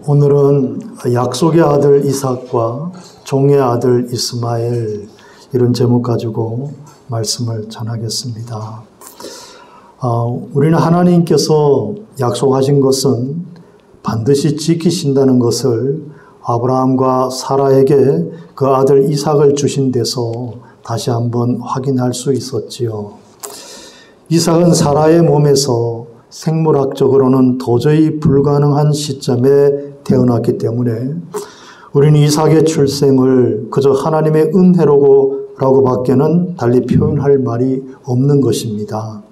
오늘은 약속의 아들 이삭과 종의 아들 이스마엘 이런 제목 가지고 말씀을 전하겠습니다. 우리는 하나님께서 약속하신 것은 반드시 지키신다는 것을 아브라함과 사라에게 그 아들 이삭을 주신 데서 다시 한번 확인할 수 있었지요. 이삭은 사라의 몸에서 생물학적으로는 도저히 불가능한 시점에 태어났기 때문에 우리는 이삭의 출생을 그저 하나님의 은혜라고 밖에는 달리 표현할 말이 없는 것입니다.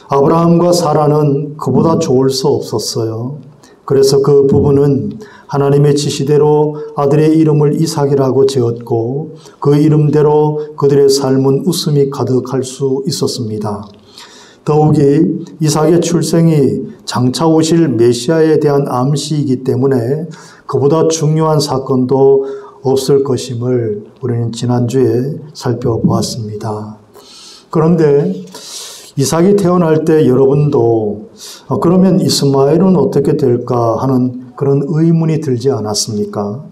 아브라함과 사라는 그보다 좋을 수 없었어요. 그래서 그 부부는 하나님의 지시대로 아들의 이름을 이삭이라고 지었고 그 이름대로 그들의 삶은 웃음이 가득할 수 있었습니다. 더욱이 이삭의 출생이 장차 오실 메시아에 대한 암시이기 때문에 그보다 중요한 사건도 없을 것임을 우리는 지난주에 살펴보았습니다. 그런데 이삭이 태어날 때 여러분도 그러면 이스마엘은 어떻게 될까 하는 그런 의문이 들지 않았습니까?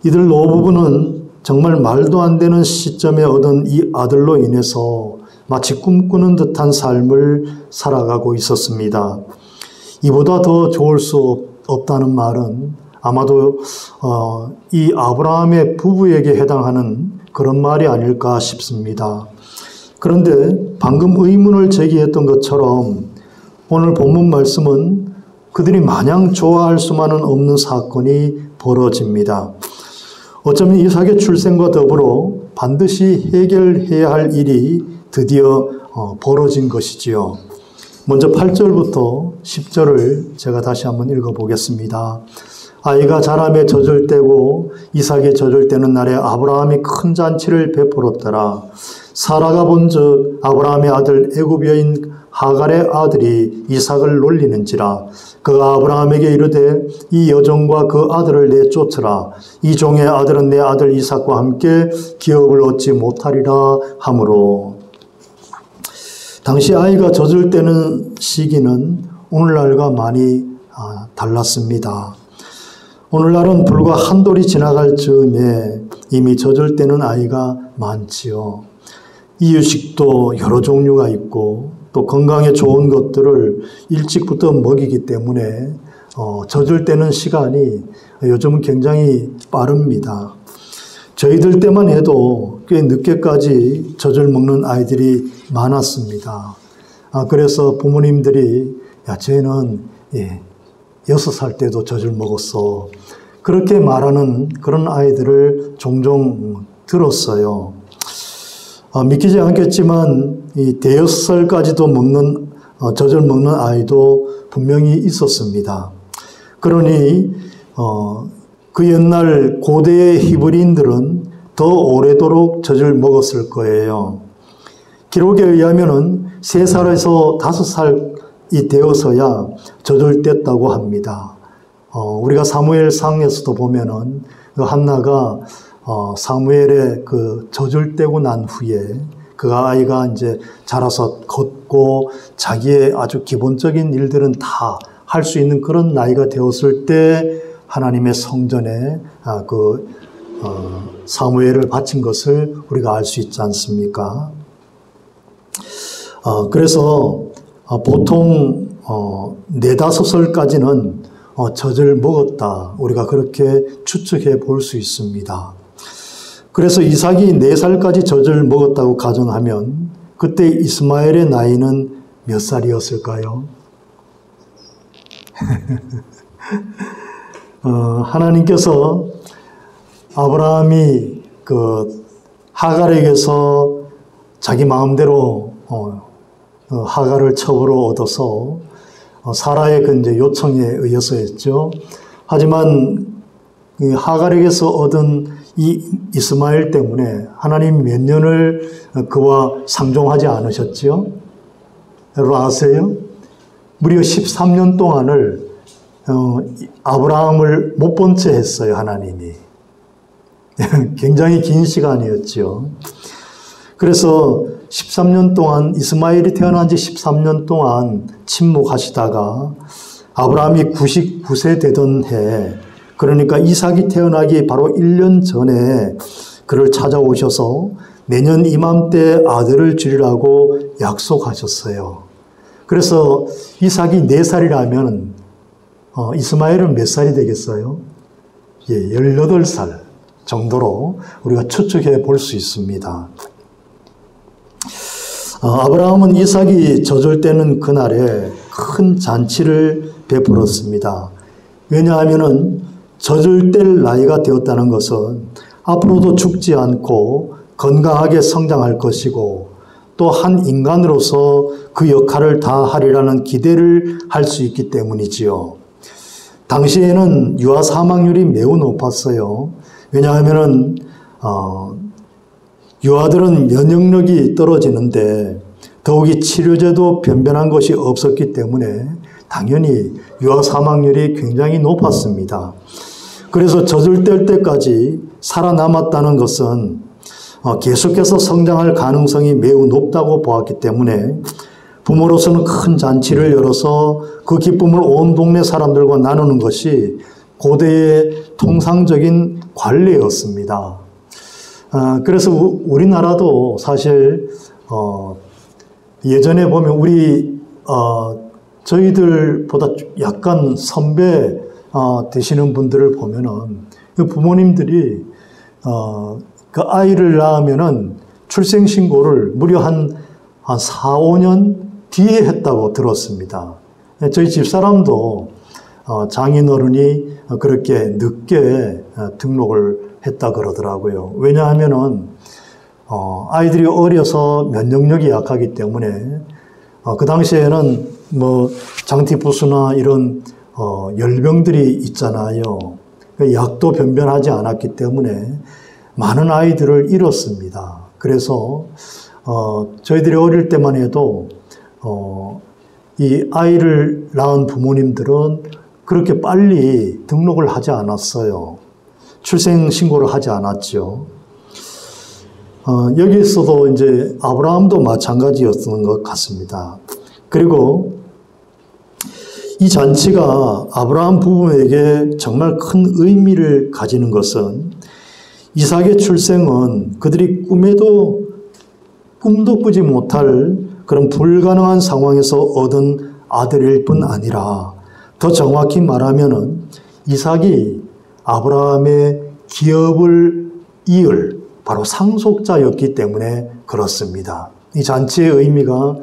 이들 노부부는 정말 말도 안 되는 시점에 얻은 이 아들로 인해서 마치 꿈꾸는 듯한 삶을 살아가고 있었습니다. 이보다 더 좋을 수 없다는 말은 아마도 이 아브라함의 부부에게 해당하는 그런 말이 아닐까 싶습니다. 그런데 방금 의문을 제기했던 것처럼 오늘 본문 말씀은 그들이 마냥 좋아할 수만은 없는 사건이 벌어집니다. 어쩌면 이삭의 출생과 더불어 반드시 해결해야 할 일이 드디어 벌어진 것이지요. 먼저 8절부터 10절을 제가 다시 한번 읽어보겠습니다. 아이가 자라매 젖을 때고 이삭이 젖을 때는 날에 아브라함이 큰 잔치를 베풀었더라. 사라가 본즉 아브라함의 아들 애굽 여인 하갈의 아들이 이삭을 놀리는지라. 그가 아브라함에게 이르되 이 여종과 그 아들을 내쫓으라. 이 종의 아들은 내 아들 이삭과 함께 기업을 얻지 못하리라 하므로. 당시 아이가 젖을 때는 시기는 오늘날과 많이 달랐습니다. 오늘날은 불과 한 돌이 지나갈 즈음에 이미 젖을 때는 아이가 많지요. 이유식도 여러 종류가 있고 또 건강에 좋은 것들을 일찍부터 먹이기 때문에 젖을 때는 시간이 요즘은 굉장히 빠릅니다. 저희들 때만 해도 꽤 늦게까지 젖을 먹는 아이들이 많았습니다. 그래서 부모님들이 야 쟤는 6살 때도 젖을 먹었어. 그렇게 말하는 그런 아이들을 종종 들었어요. 믿기지 않겠지만 이 대여섯 살까지도 먹는 젖을 먹는 아이도 분명히 있었습니다. 그러니 그 옛날 고대의 히브리인들은 더 오래도록 젖을 먹었을 거예요. 기록에 의하면은 3살에서 5살이 되어서야 젖을 뗐다고 합니다. 우리가 사무엘상에서도 보면은 그 한나가 사무엘의 그 젖을 떼고 난 후에 그 아이가 이제 자라서 걷고 자기의 아주 기본적인 일들은 다 할 수 있는 그런 나이가 되었을 때 하나님의 성전에 사무엘을 바친 것을 우리가 알 수 있지 않습니까? 그래서 보통 4-5살까지는 젖을 먹었다. 우리가 그렇게 추측해 볼 수 있습니다. 그래서 이삭이 4살까지 젖을 먹었다고 가정하면 그때 이스마엘의 나이는 몇 살이었을까요? 하나님께서 아브라함이 그 하갈에게서 자기 마음대로 하갈을 첩으로 얻어서 사라의 그 이제 요청에 의해서 했죠. 하지만 하갈에게서 얻은 이 이스마엘 때문에 하나님 몇 년을 그와 상종하지 않으셨지요? 여러분 아세요? 무려 13년 동안을 아브라함을 못 본 채 했어요, 하나님이. 굉장히 긴 시간이었죠. 그래서 13년 동안 이스마엘이 태어난 지 13년 동안 침묵하시다가 아브라함이 99세 되던 해, 그러니까 이삭이 태어나기 바로 1년 전에 그를 찾아오셔서 내년 이맘때 아들을 주리라고 약속하셨어요. 그래서 이삭이 4살이라면 이스마엘은 몇 살이 되겠어요? 18살 정도로 우리가 추측해 볼 수 있습니다. 아브라함은 이삭이 젖을 때는 그날에 큰 잔치를 베풀었습니다. 왜냐하면 젖을 뗄 나이가 되었다는 것은 앞으로도 죽지 않고 건강하게 성장할 것이고 또 한 인간으로서 그 역할을 다 하리라는 기대를 할 수 있기 때문이지요. 당시에는 유아 사망률이 매우 높았어요. 왜냐하면 유아들은 면역력이 떨어지는데 더욱이 치료제도 변변한 것이 없었기 때문에 당연히 유아 사망률이 굉장히 높았습니다. 그래서 젖을 뗄 때까지 살아남았다는 것은 계속해서 성장할 가능성이 매우 높다고 보았기 때문에 부모로서는 큰 잔치를 열어서 그 기쁨을 온 동네 사람들과 나누는 것이 고대의 통상적인 관례였습니다. 그래서 우리나라도 사실 예전에 보면 우리 저희들보다 약간 선배 되시는 분들을 보면은 부모님들이 그 아이를 낳으면은 출생신고를 무려 한 4, 5년 뒤에 했다고 들었습니다. 저희 집사람도 장인어른이 그렇게 늦게 등록을 했다 그러더라고요. 왜냐하면은 아이들이 어려서 면역력이 약하기 때문에 그 당시에는 뭐 장티푸스나 이런 열병들이 있잖아요. 약도 변변하지 않았기 때문에 많은 아이들을 잃었습니다. 그래서 저희들이 어릴 때만 해도 이 아이를 낳은 부모님들은 그렇게 빨리 등록을 하지 않았어요. 출생신고를 하지 않았죠. 여기서도 이제 아브라함도 마찬가지였던 것 같습니다. 그리고 이 잔치가 아브라함 부부에게 정말 큰 의미를 가지는 것은 이삭의 출생은 그들이 꿈도 꾸지 못할 그런 불가능한 상황에서 얻은 아들일 뿐 아니라 더 정확히 말하면은 이삭이 아브라함의 기업을 이을 바로 상속자였기 때문에 그렇습니다. 이 잔치의 의미가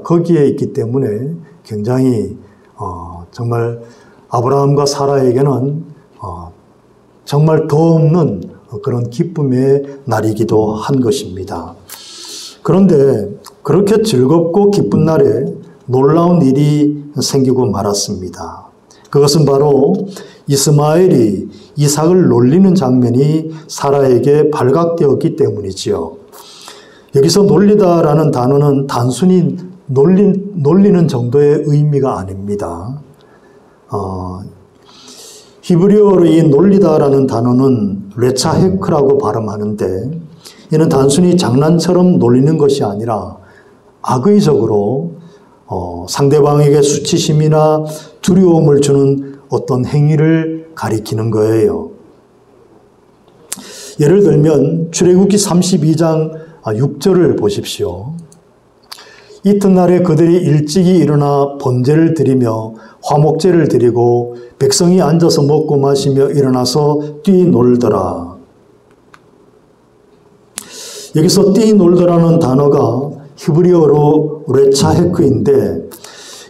거기에 있기 때문에 굉장히 정말 아브라함과 사라에게는 정말 더없는 그런 기쁨의 날이기도 한 것입니다. 그런데 그렇게 즐겁고 기쁜 날에 놀라운 일이 생기고 말았습니다. 그것은 바로 이스마엘이 이삭을 놀리는 장면이 사라에게 발각되었기 때문이지요. 여기서 놀리다라는 단어는 단순히 놀리는 정도의 의미가 아닙니다. 히브리어로 이 놀리다라는 단어는 레차헤크라고 발음하는데 이는 단순히 장난처럼 놀리는 것이 아니라 악의적으로 상대방에게 수치심이나 두려움을 주는 어떤 행위를 가리키는 거예요. 예를 들면 출애굽기 32장 6절을 보십시오. 이튿날에 그들이 일찍이 일어나 번제를 드리며 화목제를 드리고 백성이 앉아서 먹고 마시며 일어나서 뛰놀더라. 여기서 뛰놀더라는 단어가 히브리어로 레차헤크인데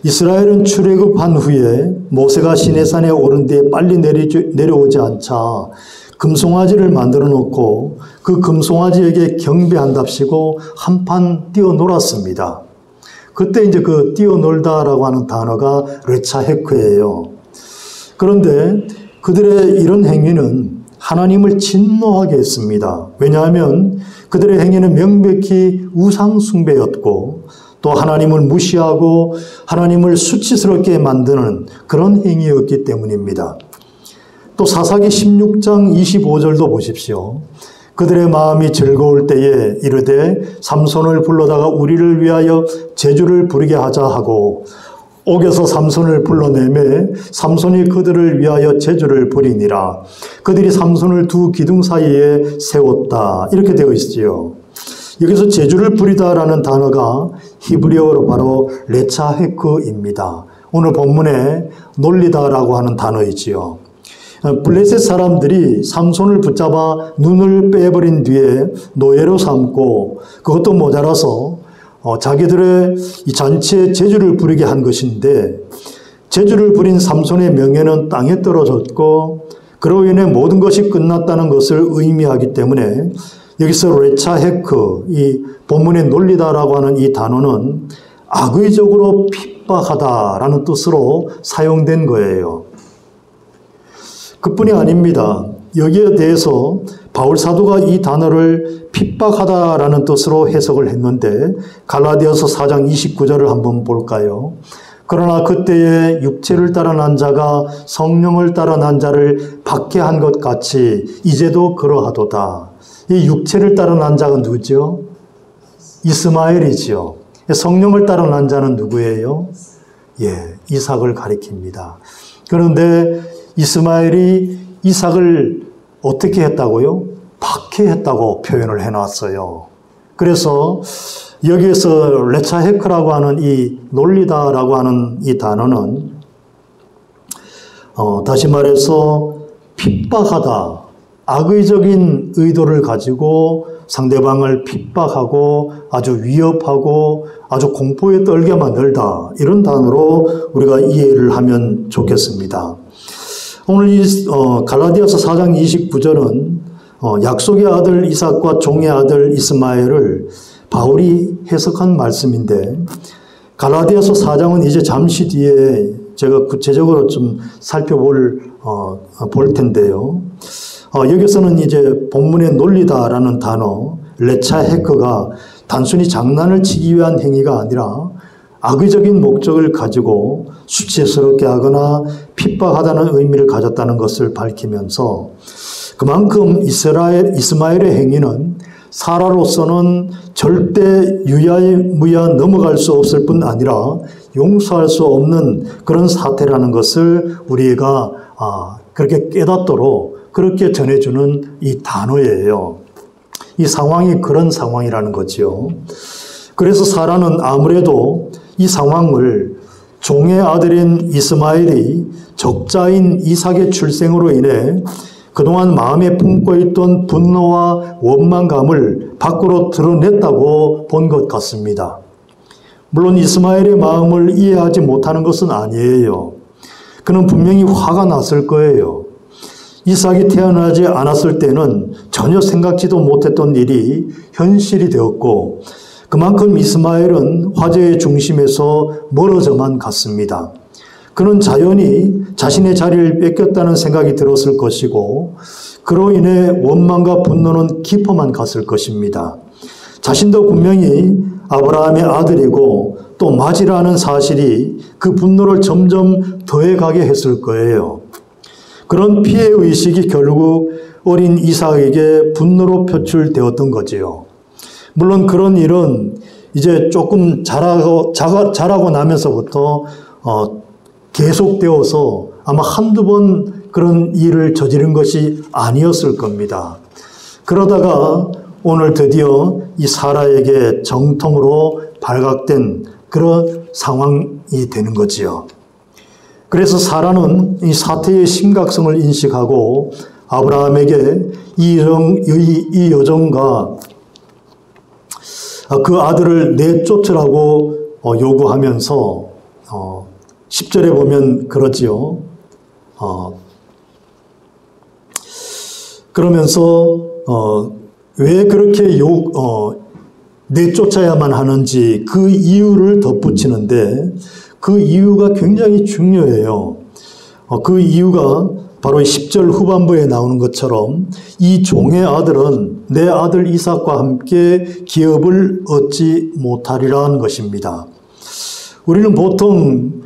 이스라엘은 출애굽한 후에 모세가 시내산에 오른 뒤에 빨리 내려오지 않자 금송아지를 만들어 놓고 그 금송아지에게 경배한답시고 한판 뛰어놀았습니다. 그때 이제 그 뛰어놀다라고 하는 단어가 레차헤크예요. 그런데 그들의 이런 행위는 하나님을 진노하게 했습니다. 왜냐하면 그들의 행위는 명백히 우상숭배였고 또 하나님을 무시하고 하나님을 수치스럽게 만드는 그런 행위였기 때문입니다. 또 사사기 16장 25절도 보십시오. 그들의 마음이 즐거울 때에 이르되 삼손을 불러다가 우리를 위하여 제주를 부르게 하자 하고 옥에서 삼손을 불러내매 삼손이 그들을 위하여 제주를 부리니라. 그들이 삼손을 두 기둥 사이에 세웠다. 이렇게 되어 있지요. 여기서 제주를 부리다라는 단어가 히브리어로 바로 레차헤크입니다. 오늘 본문에 놀리다라고 하는 단어이지요. 블레셋 사람들이 삼손을 붙잡아 눈을 빼버린 뒤에 노예로 삼고 그것도 모자라서 자기들의 이 잔치에 제주를 부리게 한 것인데 제주를 부린 삼손의 명예는 땅에 떨어졌고 그로 인해 모든 것이 끝났다는 것을 의미하기 때문에 여기서 레차헤크, 이 본문에 놀리다라고 하는 이 단어는 악의적으로 핍박하다라는 뜻으로 사용된 거예요. 그뿐이 아닙니다. 여기에 대해서 바울 사도가 이 단어를 핍박하다라는 뜻으로 해석을 했는데 갈라디아서 4장 29절을 한번 볼까요? 그러나 그때에 육체를 따라 난 자가 성령을 따라 난 자를 박해한 것 같이 이제도 그러하도다. 이 육체를 따라 난 자가 누구죠? 이스마엘이지요. 성령을 따라 난 자는 누구예요? 이삭을 가리킵니다. 그런데 이스마엘이 이삭을 어떻게 했다고요? 박해했다고 표현을 해놨어요. 그래서 여기에서 레차헤크라고 하는 이 놀리다라고 하는 이 단어는 다시 말해서 핍박하다, 악의적인 의도를 가지고 상대방을 핍박하고 아주 위협하고 아주 공포에 떨게 만들다, 이런 단어로 우리가 이해를 하면 좋겠습니다. 오늘 이 갈라디아서 4장 29절은 약속의 아들 이삭과 종의 아들 이스마엘을 바울이 해석한 말씀인데 갈라디아서 4장은 이제 잠시 뒤에 제가 구체적으로 좀 살펴볼 텐데요. 여기서는 이제 본문에 놀리다라는 단어 레차헤크가 단순히 장난을 치기 위한 행위가 아니라 악의적인 목적을 가지고 수치스럽게 하거나 핍박하다는 의미를 가졌다는 것을 밝히면서 그만큼 이스마엘의 행위는 사라로서는 절대 유야무야 넘어갈 수 없을 뿐 아니라 용서할 수 없는 그런 사태라는 것을 우리가 그렇게 깨닫도록 그렇게 전해주는 이 단어예요. 이 상황이 그런 상황이라는 거죠. 그래서 사라는 아무래도 이 상황을 종의 아들인 이스마엘이 적자인 이삭의 출생으로 인해 그동안 마음에 품고 있던 분노와 원망감을 밖으로 드러냈다고 본 것 같습니다. 물론 이스마엘의 마음을 이해하지 못하는 것은 아니에요. 그는 분명히 화가 났을 거예요. 이삭이 태어나지 않았을 때는 전혀 생각지도 못했던 일이 현실이 되었고 그만큼 이스마엘은 화제의 중심에서 멀어져만 갔습니다. 그는 자연히 자신의 자리를 뺏겼다는 생각이 들었을 것이고 그로 인해 원망과 분노는 깊어만 갔을 것입니다. 자신도 분명히 아브라함의 아들이고 또 맞이라는 사실이 그 분노를 점점 더해가게 했을 거예요. 그런 피해의식이 결국 어린 이삭에게 분노로 표출되었던 거지요. 물론 그런 일은 이제 조금 자라고 나면서부터 계속되어서 아마 한두 번 그런 일을 저지른 것이 아니었을 겁니다. 그러다가 오늘 드디어 이 사라에게 정통으로 발각된 그런 상황이 되는 거지요. 그래서 사라는 이 사태의 심각성을 인식하고 아브라함에게 이 여종과 그 아들을 내쫓으라고 요구하면서 10절에 보면 그러지요. 그러면서 왜 그렇게 내쫓아야만 하는지 그 이유를 덧붙이는데 그 이유가 굉장히 중요해요. 그 이유가 바로 10절 후반부에 나오는 것처럼 이 종의 아들은 내 아들 이삭과 함께 기업을 얻지 못하리라는 것입니다. 우리는 보통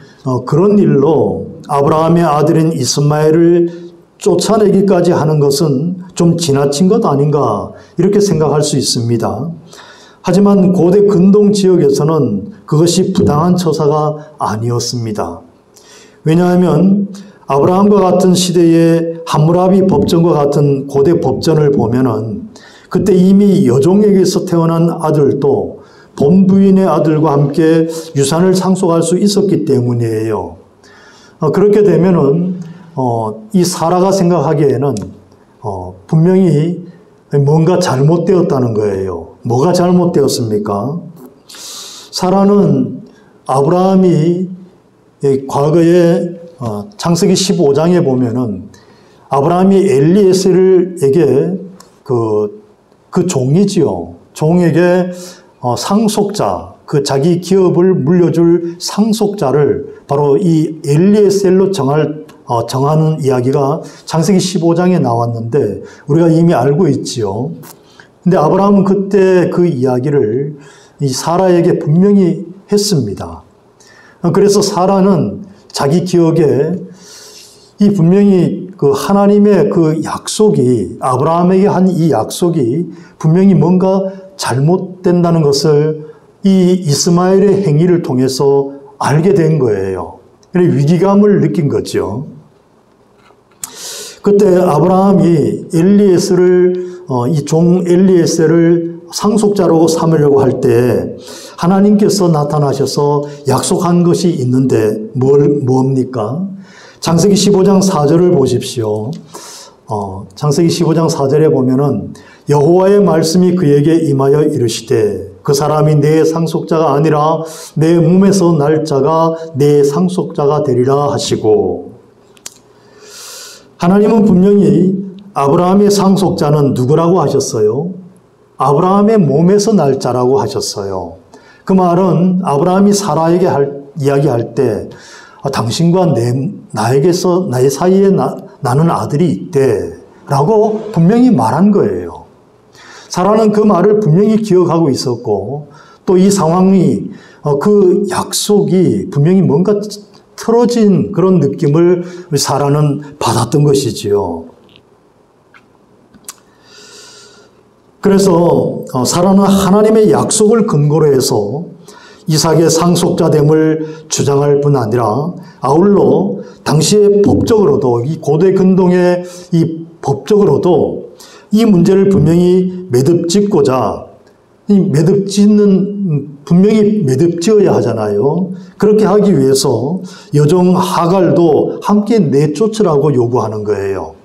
그런 일로 아브라함의 아들인 이스마엘을 쫓아내기까지 하는 것은 좀 지나친 것 아닌가 이렇게 생각할 수 있습니다. 하지만 고대 근동 지역에서는 그것이 부당한 처사가 아니었습니다. 왜냐하면 아브라함과 같은 시대의 함무라비 법전과 같은 고대 법전을 보면은 그때 이미 여종에게서 태어난 아들도 본부인의 아들과 함께 유산을 상속할 수 있었기 때문이에요. 그렇게 되면은 이 사라가 생각하기에는 분명히 뭔가 잘못되었다는 거예요. 뭐가 잘못되었습니까? 사라는 아브라함이 과거에 창세기 15장에 보면은 아브라함이 엘리에셀에게 그 종이지요. 종에게 상속자, 그 자기 기업을 물려줄 상속자를 바로 이 엘리에셀로 정하는 이야기가 창세기 15장에 나왔는데 우리가 이미 알고 있지요. 근데 아브라함은 그때 그 이야기를 이 사라에게 분명히 했습니다. 그래서 사라는 자기 기억에 이 분명히 그 하나님의 그 약속이 아브라함에게 한 이 약속이 분명히 뭔가 잘못된다는 것을 이 이스마엘의 행위를 통해서 알게 된 거예요. 위기감을 느낀 거죠. 그때 아브라함이 이 종 엘리에셀을 상속자로 삼으려고 할 때 하나님께서 나타나셔서 약속한 것이 있는데 뭡니까? 창세기 15장 4절을 보십시오. 창세기 15장 4절에 보면은 여호와의 말씀이 그에게 임하여 이르시되 그 사람이 내 상속자가 아니라 내 몸에서 날 자가 내 상속자가 되리라 하시고, 하나님은 분명히 아브라함의 상속자는 누구라고 하셨어요? 아브라함의 몸에서 날 자라고 하셨어요. 그 말은 아브라함이 사라에게 이야기할 때 당신과 나에게서 나의 사이에 나는 아들이 있대 라고 분명히 말한 거예요. 사라는 그 말을 분명히 기억하고 있었고 또 이 상황이 그 약속이 분명히 뭔가 틀어진 그런 느낌을 사라는 받았던 것이지요. 그래서 사라는 하나님의 약속을 근거로 해서 이삭의 상속자됨을 주장할 뿐 아니라 아울러 당시에 법적으로도 이 고대 근동의 이 법적으로도 이 문제를 분명히 매듭짓고자 분명히 매듭지어야 하잖아요. 그렇게 하기 위해서 여종 하갈도 함께 내쫓으라고 요구하는 거예요.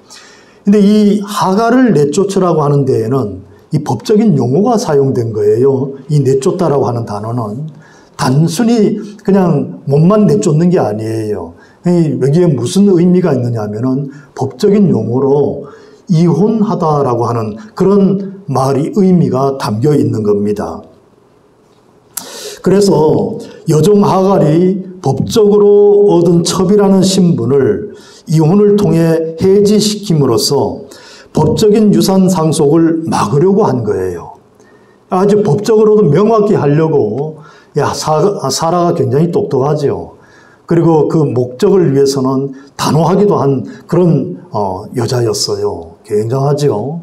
근데 이 하갈을 내쫓으라고 하는 데에는 이 법적인 용어가 사용된 거예요. 이 내쫓다라고 하는 단어는 단순히 그냥 몸만 내쫓는 게 아니에요. 여기에 무슨 의미가 있느냐 하면은 법적인 용어로 이혼하다라고 하는 그런 말이 의미가 담겨 있는 겁니다. 그래서 여종 하갈이 법적으로 얻은 첩이라는 신분을 이혼을 통해 해지시킴으로써 법적인 유산 상속을 막으려고 한 거예요. 아주 법적으로도 명확히 하려고 사라가 굉장히 똑똑하죠. 그리고 그 목적을 위해서는 단호하기도 한 그런 여자였어요. 굉장하죠.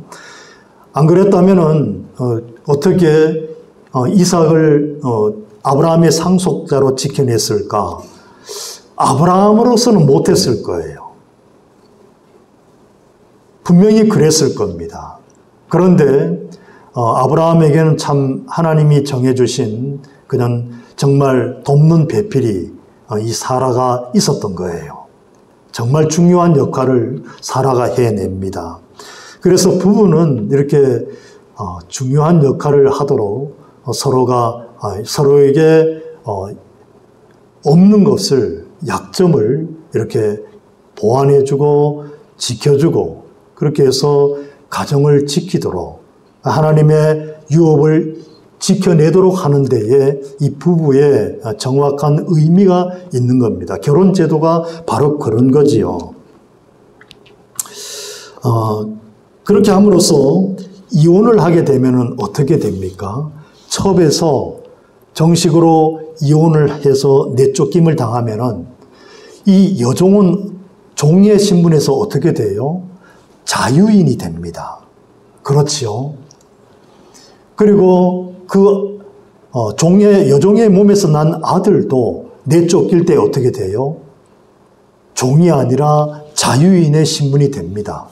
안 그랬다면은 어떻게 이삭을 아브라함의 상속자로 지켜냈을까? 아브라함으로서는 못했을 거예요. 분명히 그랬을 겁니다. 그런데 아브라함에게는 참 하나님이 정해주신 그냥 정말 돕는 배필이 이 사라가 있었던 거예요. 정말 중요한 역할을 사라가 해냅니다. 그래서 부부는 이렇게 중요한 역할을 하도록 서로에게 없는 것을, 약점을 이렇게 보완해주고 지켜주고 그렇게 해서 가정을 지키도록 하나님의 유업을 지켜내도록 하는 데에 이 부부의 정확한 의미가 있는 겁니다. 결혼 제도가 바로 그런 거지요. 그렇게 함으로써 이혼을 하게 되면 어떻게 됩니까? 첩에서 정식으로 이혼을 해서 내쫓김을 당하면은 이 여종은 종의 신분에서 어떻게 돼요? 자유인이 됩니다. 그렇지요. 그리고 그 여종의 몸에서 난 아들도 내쫓길 때 어떻게 돼요? 종이 아니라 자유인의 신분이 됩니다.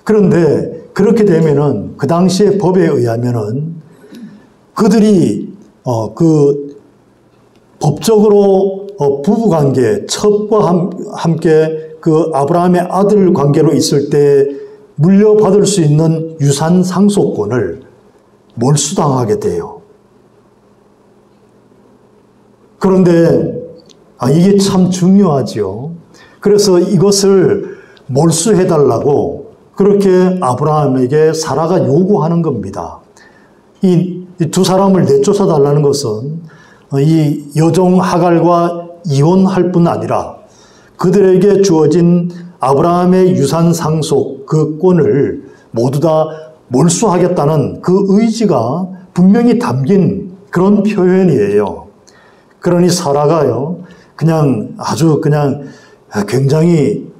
그런데 그렇게 되면은 그 당시의 법에 의하면은 그들이 법적으로 부부관계, 첩과 함께 그 아브라함의 아들 관계로 있을 때 물려받을 수 있는 유산 상속권을 몰수당하게 돼요. 그런데 이게 참 중요하지요. 그래서 이것을 몰수해달라고 그렇게 아브라함에게 사라가 요구하는 겁니다. 이 두 사람을 내쫓아달라는 것은 이 여종 하갈과 이혼할 뿐 아니라 그들에게 주어진 아브라함의 유산 상속 그 권을 모두 다 몰수하겠다는 그 의지가 분명히 담긴 그런 표현이에요. 그러니 사라가요, 아주 굉장히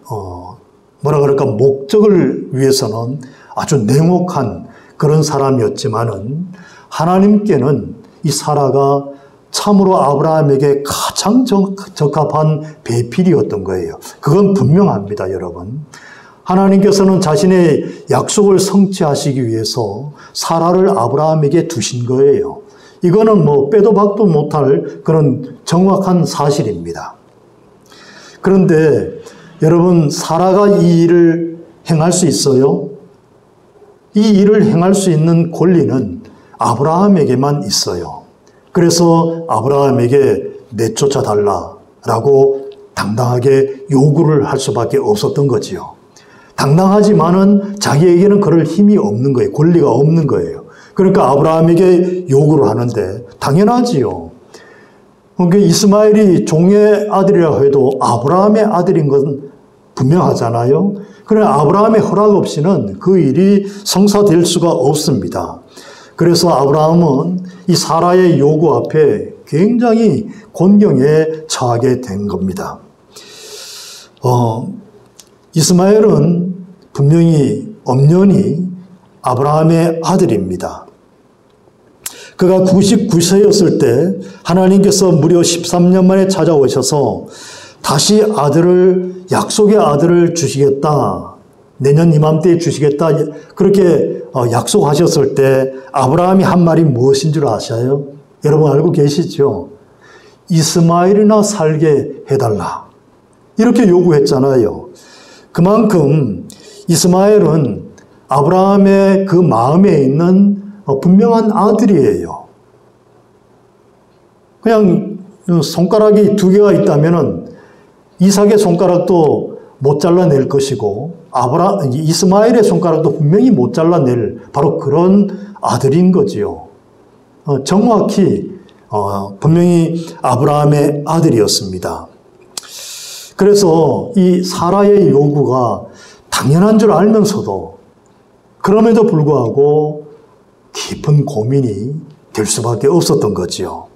뭐라 그럴까, 목적을 위해서는 아주 냉혹한 그런 사람이었지만은 하나님께는 이 사라가 참으로 아브라함에게 가장 적합한 배필이었던 거예요. 그건 분명합니다, 여러분. 하나님께서는 자신의 약속을 성취하시기 위해서 사라를 아브라함에게 두신 거예요. 이거는 빼도 박도 못할 그런 정확한 사실입니다. 그런데 여러분, 사라가 이 일을 행할 수 있어요? 이 일을 행할 수 있는 권리는 아브라함에게만 있어요. 그래서 아브라함에게 내쫓아 달라라고 당당하게 요구를 할 수밖에 없었던 거지요. 당당하지만은 자기에게는 그럴 힘이 없는 거예요. 권리가 없는 거예요. 그러니까 아브라함에게 요구를 하는데 당연하지요. 그러니까 이스마엘이 종의 아들이라고 해도 아브라함의 아들인 건 분명하잖아요. 그러나 아브라함의 허락 없이는 그 일이 성사될 수가 없습니다. 그래서 아브라함은 이 사라의 요구 앞에 굉장히 곤경에 처하게 된 겁니다. 이스마엘은 분명히 엄연히 아브라함의 아들입니다. 그가 99세였을 때 하나님께서 무려 13년 만에 찾아오셔서 다시 약속의 아들을 주시겠다. 내년 이맘때에 주시겠다. 그렇게 약속하셨을 때 아브라함이 한 말이 무엇인 줄 아셔요? 여러분 알고 계시죠? 이스마엘이나 살게 해달라. 이렇게 요구했잖아요. 그만큼 이스마엘은 아브라함의 그 마음에 있는 분명한 아들이에요. 그냥 손가락이 두 개가 있다면은 이삭의 손가락도 못 잘라낼 것이고 이스마엘의 손가락도 분명히 못 잘라낼 바로 그런 아들인 거지요. 정확히 분명히 아브라함의 아들이었습니다. 그래서 이 사라의 요구가 당연한 줄 알면서도 그럼에도 불구하고 깊은 고민이 될 수밖에 없었던 거지요.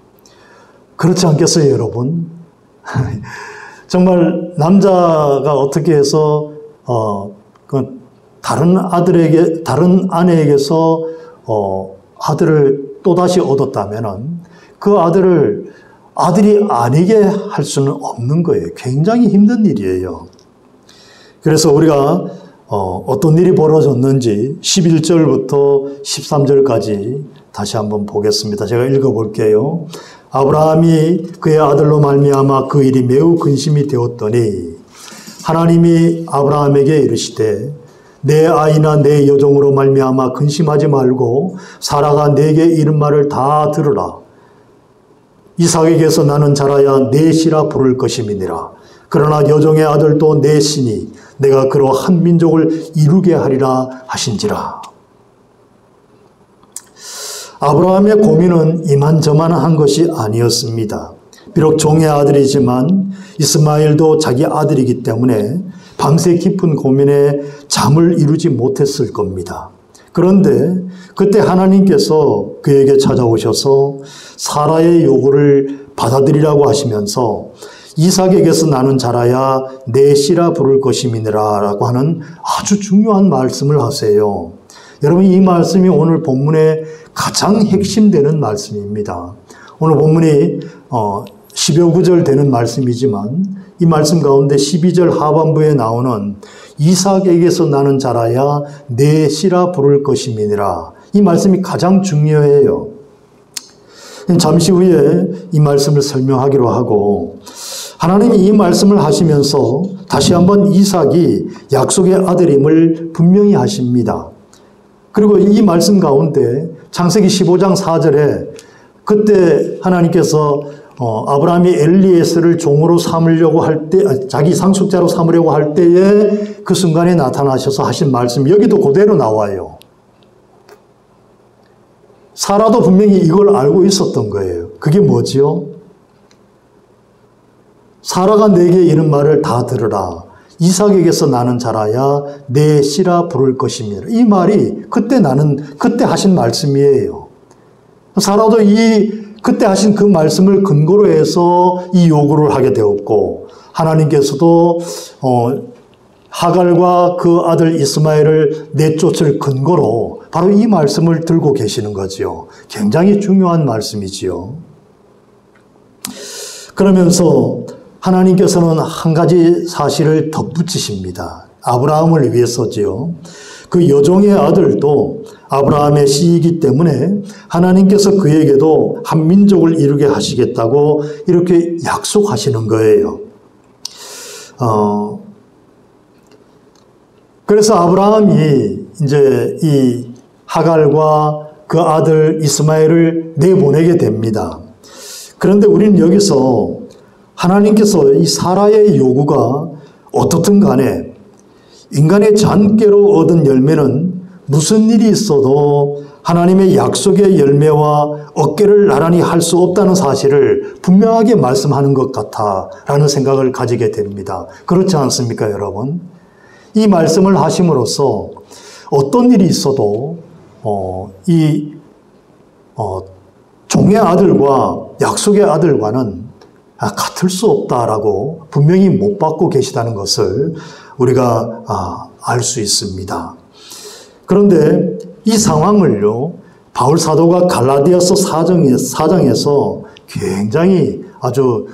그렇지 않겠어요, 여러분? 정말 남자가 어떻게 해서 다른 아내에게서 아들을 또다시 얻었다면은 그 아들이 아니게 할 수는 없는 거예요. 굉장히 힘든 일이에요. 그래서 우리가 어떤 일이 벌어졌는지 11절부터 13절까지 다시 한번 보겠습니다. 제가 읽어볼게요. 아브라함이 그의 아들로 말미암아 그 일이 매우 근심이 되었더니 하나님이 아브라함에게 이르시되 내 아이나 내 여종으로 말미암아 근심하지 말고 사라가 내게 이른 말을 다 들으라. 이삭에게서 나는 자라야 내 씨라 부를 것임이니라. 그러나 여종의 아들도 내 씨니 내가 그로 한 민족을 이루게 하리라 하신지라. 아브라함의 고민은 이만저만한 것이 아니었습니다. 비록 종의 아들이지만 이스마엘도 자기 아들이기 때문에 밤새 깊은 고민에 잠을 이루지 못했을 겁니다. 그런데 그때 하나님께서 그에게 찾아오셔서 사라의 요구를 받아들이라고 하시면서 이삭에게서 나는 자라야 내 씨라 부를 것임이니라 라고 하는 아주 중요한 말씀을 하세요. 여러분 이 말씀이 오늘 본문의 가장 핵심되는 말씀입니다. 오늘 본문이 10여 구절 되는 말씀이지만 이 말씀 가운데 12절 하반부에 나오는 이삭에게서 나는 자라야 내 씨라 부를 것임이니라. 이 말씀이 가장 중요해요. 잠시 후에 이 말씀을 설명하기로 하고 하나님이 이 말씀을 하시면서 다시 한번 이삭이 약속의 아들임을 분명히 하십니다. 그리고 이 말씀 가운데 창세기 15장 4절에 그때 하나님께서 아브라함이 엘리에스를 종으로 삼으려고 할 때, 자기 상속자로 삼으려고 할 때에 그 순간에 나타나셔서 하신 말씀, 여기도 그대로 나와요. 사라도 분명히 이걸 알고 있었던 거예요. 그게 뭐지요? 사라가 내게 이런 말을 다 들으라. 이삭에게서 나는 자라야 내 씨라 부를 것이며. 이 말이 그때 하신 말씀이에요. 사라도 그때 하신 그 말씀을 근거로 해서 이 요구를 하게 되었고, 하나님께서도 하갈과 그 아들 이스마엘을 내쫓을 근거로 바로 이 말씀을 들고 계시는 거지요. 굉장히 중요한 말씀이지요. 그러면서 하나님께서는 한 가지 사실을 덧붙이십니다. 아브라함을 위해서지요. 그 여종의 아들도 아브라함의 씨이기 때문에 하나님께서 그에게도 한 민족을 이루게 하시겠다고 이렇게 약속하시는 거예요. 그래서 아브라함이 이제 이 하갈과 그 아들 이스마엘을 내보내게 됩니다. 그런데 우리는 여기서 하나님께서 이 사라의 요구가 어떻든 간에 인간의 잔꾀로 얻은 열매는 무슨 일이 있어도 하나님의 약속의 열매와 어깨를 나란히 할 수 없다는 사실을 분명하게 말씀하는 것 같다라는 생각을 가지게 됩니다. 그렇지 않습니까, 여러분? 이 말씀을 하심으로써 어떤 일이 있어도 종의 아들과 약속의 아들과는 같을 수 없다라고 분명히 못 받고 계시다는 것을 우리가 알 수 있습니다. 그런데 이 상황을요, 바울 사도가 갈라디아서 4장에서 굉장히 아주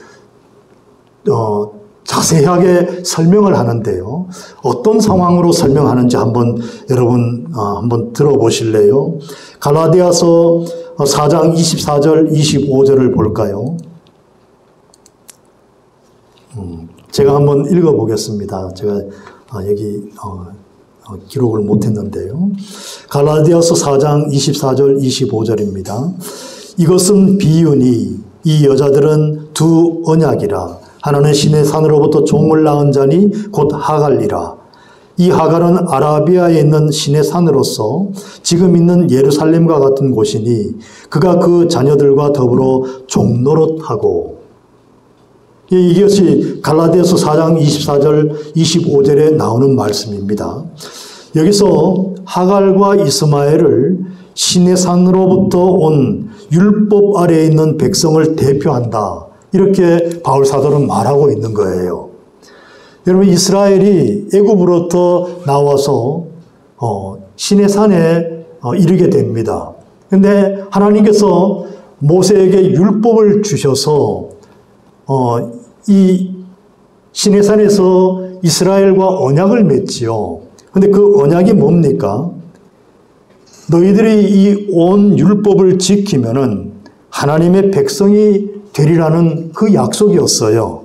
자세하게 설명을 하는데요. 어떤 상황으로 설명하는지 여러분 한번 들어보실래요? 갈라디아서 4장 24절, 25절을 볼까요? 제가 한번 읽어보겠습니다. 제가 여기 기록을 못했는데요. 갈라디아서 4장 24절, 25절입니다. 이것은 비유니 이 여자들은 두 언약이라. 하나는 신의 산으로부터 종을 낳은 자니 곧 하갈이라. 이 하갈은 아라비아에 있는 신의 산으로서 지금 있는 예루살렘과 같은 곳이니 그가 그 자녀들과 더불어 종노릇하고. 이것이 갈라디아서 4장 24절, 25절에 나오는 말씀입니다. 여기서 하갈과 이스마엘을 신의 산으로부터 온 율법 아래에 있는 백성을 대표한다. 이렇게 바울 사도는 말하고 있는 거예요. 여러분, 이스라엘이 애굽으로부터 나와서 신의 산에 이르게 됩니다. 그런데 하나님께서 모세에게 율법을 주셔서 이 신의 산에서 이스라엘과 언약을 맺지요. 그런데 그 언약이 뭡니까? 너희들이 이 온 율법을 지키면은 하나님의 백성이 되리라는 그 약속이었어요.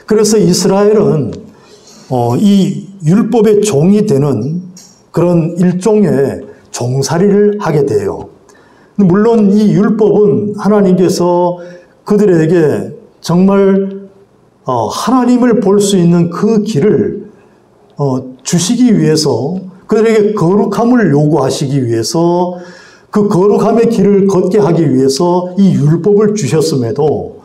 그래서 이스라엘은 이 율법의 종이 되는 그런 일종의 종살이를 하게 돼요. 물론 이 율법은 하나님께서 그들에게 정말 하나님을 볼 수 있는 그 길을 주시기 위해서, 그들에게 거룩함을 요구하시기 위해서, 그 거룩함의 길을 걷게 하기 위해서 이 율법을 주셨음에도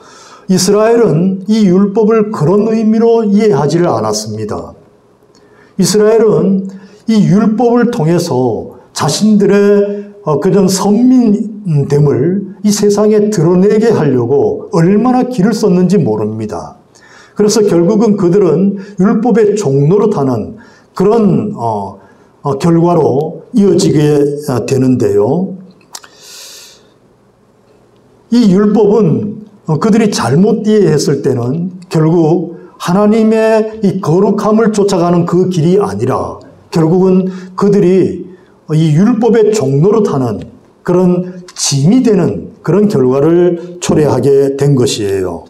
이스라엘은 이 율법을 그런 의미로 이해하지를 않았습니다. 이스라엘은 이 율법을 통해서 자신들의 그런 선민됨을 이 세상에 드러내게 하려고 얼마나 길을 썼는지 모릅니다. 그래서 결국은 그들은 율법의 종노릇하는 그런 결과로 이어지게 되는데요. 이 율법은 그들이 잘못 이해했을 때는 결국 하나님의 이 거룩함을 쫓아가는 그 길이 아니라 결국은 그들이 이 율법의 종로로 타는 그런 짐이 되는 그런 결과를 초래하게 된 것이에요.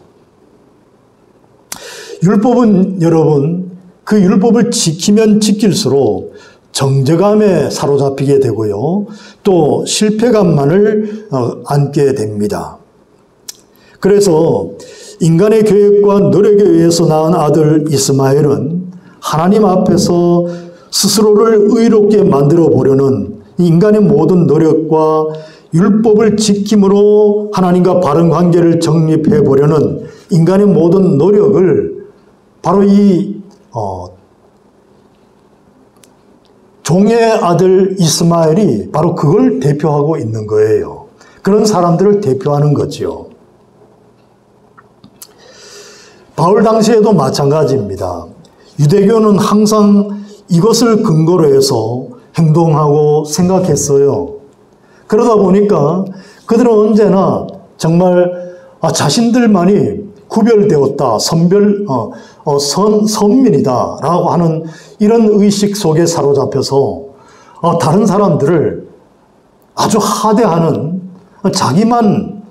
율법은 여러분, 그 율법을 지키면 지킬수록 정죄감에 사로잡히게 되고요. 또 실패감만을 안게 됩니다. 그래서 인간의 계획과 노력에 의해서 낳은 아들 이스마엘은 하나님 앞에서 스스로를 의롭게 만들어 보려는 인간의 모든 노력과 율법을 지킴으로 하나님과 바른 관계를 정립해 보려는 인간의 모든 노력을 바로 이 종의 아들 이스마엘이 바로 그걸 대표하고 있는 거예요. 그런 사람들을 대표하는 거지요. 바울 당시에도 마찬가지입니다. 유대교는 항상 이것을 근거로 해서 행동하고 생각했어요. 그러다 보니까 그들은 언제나 정말 자신들만이 구별되었다, 선민이다 라고 하는 이런 의식 속에 사로잡혀서 다른 사람들을 아주 하대하는, 자기만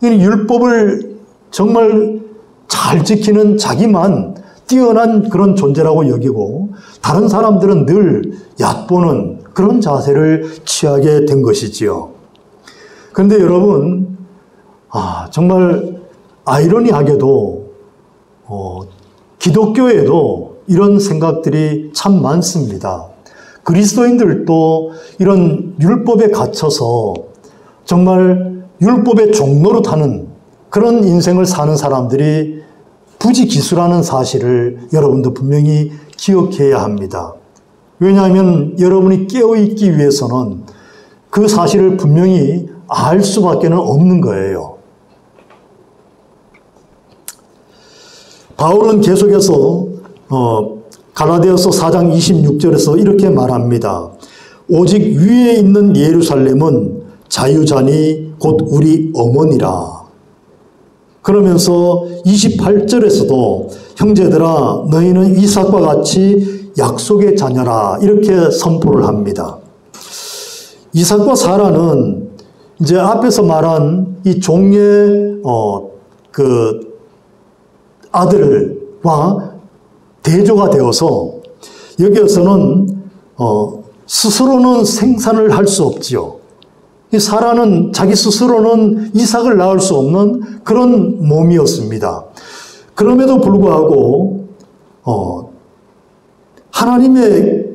율법을 정말 잘 지키는 자기만 뛰어난 그런 존재라고 여기고 다른 사람들은 늘 얕보는 그런 자세를 취하게 된 것이지요. 그런데 여러분, 정말 아이러니하게도 기독교에도 이런 생각들이 참 많습니다. 그리스도인들도 이런 율법에 갇혀서 정말 율법의 종로로 타는 그런 인생을 사는 사람들이 부지기수라는 사실을 여러분도 분명히 기억해야 합니다. 왜냐하면 여러분이 깨어있기 위해서는 그 사실을 분명히 알 수밖에 없는 거예요. 바울은 계속해서 갈라디아서 4장 26절에서 이렇게 말합니다. 오직 위에 있는 예루살렘은 자유자니 곧 우리 어머니라. 그러면서 28절에서도 형제들아 너희는 이삭과 같이 약속의 자녀라 이렇게 선포를 합니다. 이삭과 사라는 이제 앞에서 말한 이 종의 그 아들과 대조가 되어서 여기에서는 스스로는 생산을 할 수 없지요. 이 사라는 자기 스스로는 이삭을 낳을 수 없는 그런 몸이었습니다. 그럼에도 불구하고 하나님의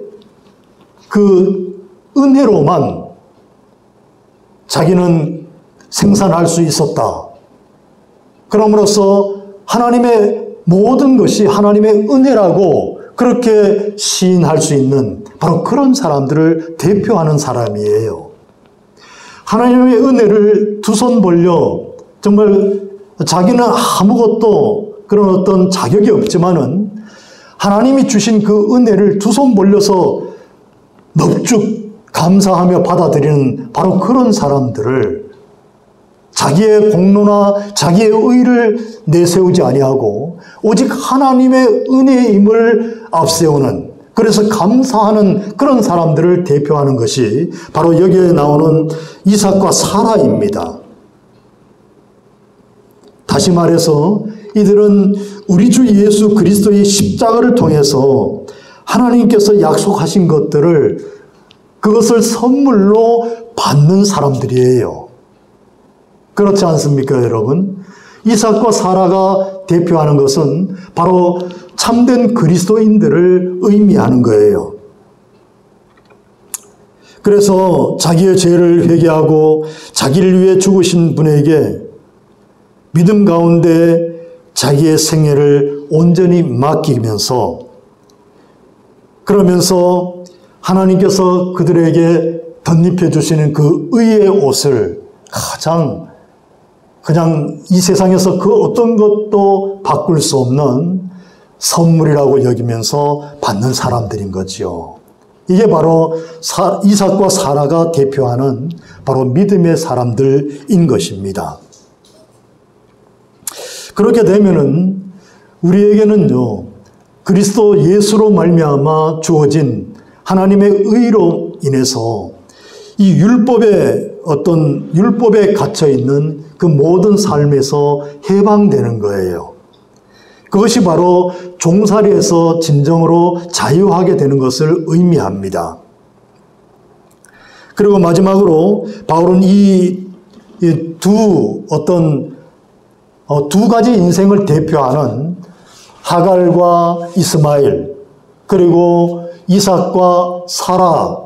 그 은혜로만 자기는 생산할 수 있었다. 그럼으로써 하나님의 모든 것이 하나님의 은혜라고 그렇게 시인할 수 있는 바로 그런 사람들을 대표하는 사람이에요. 하나님의 은혜를 두 손 벌려 정말 자기는 아무것도 그런 어떤 자격이 없지만은 하나님이 주신 그 은혜를 두 손 벌려서 넙죽 감사하며 받아들이는 바로 그런 사람들을 자기의 공로나 자기의 의를 내세우지 아니하고 오직 하나님의 은혜임을 앞세우는, 그래서 감사하는 그런 사람들을 대표하는 것이 바로 여기에 나오는 이삭과 사라입니다. 다시 말해서 이들은 우리 주 예수 그리스도의 십자가를 통해서 하나님께서 약속하신 것들을 그것을 선물로 받는 사람들이에요. 그렇지 않습니까, 여러분? 이삭과 사라가 대표하는 것은 바로 참된 그리스도인들을 의미하는 거예요. 그래서 자기의 죄를 회개하고 자기를 위해 죽으신 분에게 믿음 가운데 자기의 생애를 온전히 맡기면서, 그러면서 하나님께서 그들에게 덧입혀 주시는 그 의의 옷을 가장 그냥 이 세상에서 그 어떤 것도 바꿀 수 없는 선물이라고 여기면서 받는 사람들인 거지요. 이게 바로 이삭과 사라가 대표하는 바로 믿음의 사람들인 것입니다. 그렇게 되면은 우리에게는요, 그리스도 예수로 말미암아 주어진 하나님의 의로 인해서 이 율법에 갇혀 있는 그 모든 삶에서 해방되는 거예요. 그것이 바로 종살이에서 진정으로 자유하게 되는 것을 의미합니다. 그리고 마지막으로 바울은 두 가지 인생을 대표하는 하갈과 이스마엘, 그리고 이삭과 사라,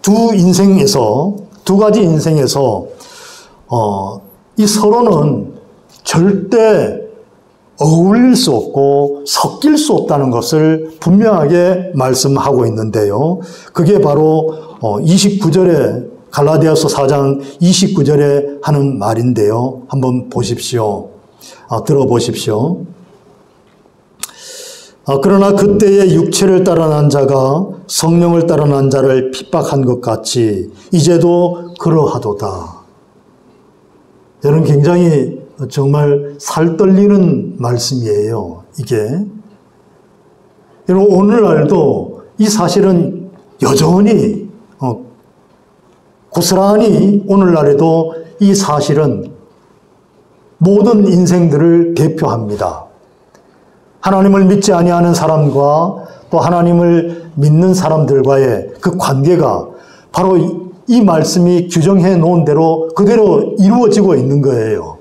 두 가지 인생에서 이 서로는 절대 어울릴 수 없고 섞일 수 없다는 것을 분명하게 말씀하고 있는데요. 그게 바로 29절에 갈라디아서 4장 29절에 하는 말인데요. 한번 보십시오. 들어보십시오. 그러나 그때의 육체를 따라 난 자가 성령을 따라 난 자를 핍박한 것 같이 이제도 그러하도다. 여러분, 굉장히 정말 살 떨리는 말씀이에요, 이게. 여러분, 오늘날도 이 사실은 여전히 고스란히 오늘날에도 이 사실은 모든 인생들을 대표합니다. 하나님을 믿지 아니하는 사람과 또 하나님을 믿는 사람들과의 그 관계가 바로 이 말씀이 규정해 놓은 대로 그대로 이루어지고 있는 거예요.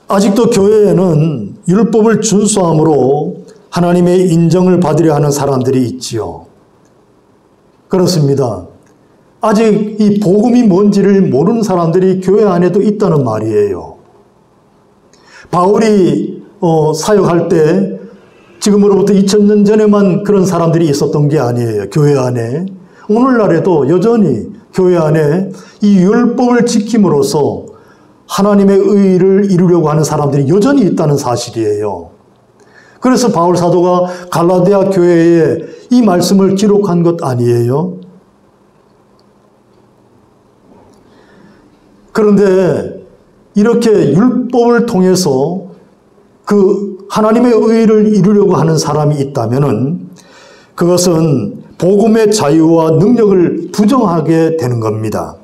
아직도 교회에는 율법을 준수함으로 하나님의 인정을 받으려 하는 사람들이 있지요. 그렇습니다. 아직 이 복음이 뭔지를 모르는 사람들이 교회 안에도 있다는 말이에요. 바울이 사역할 때 지금으로부터 2000년 전에만 그런 사람들이 있었던 게 아니에요. 교회 안에. 오늘날에도 여전히 교회 안에 이 율법을 지킴으로써 하나님의 의를 이루려고 하는 사람들이 여전히 있다는 사실이에요. 그래서 바울 사도가 갈라디아 교회에 이 말씀을 기록한 것 아니에요? 그런데 이렇게 율법을 통해서 그 하나님의 의를 이루려고 하는 사람이 있다면은 그것은 복음의 자유와 능력을 부정하게 되는 겁니다.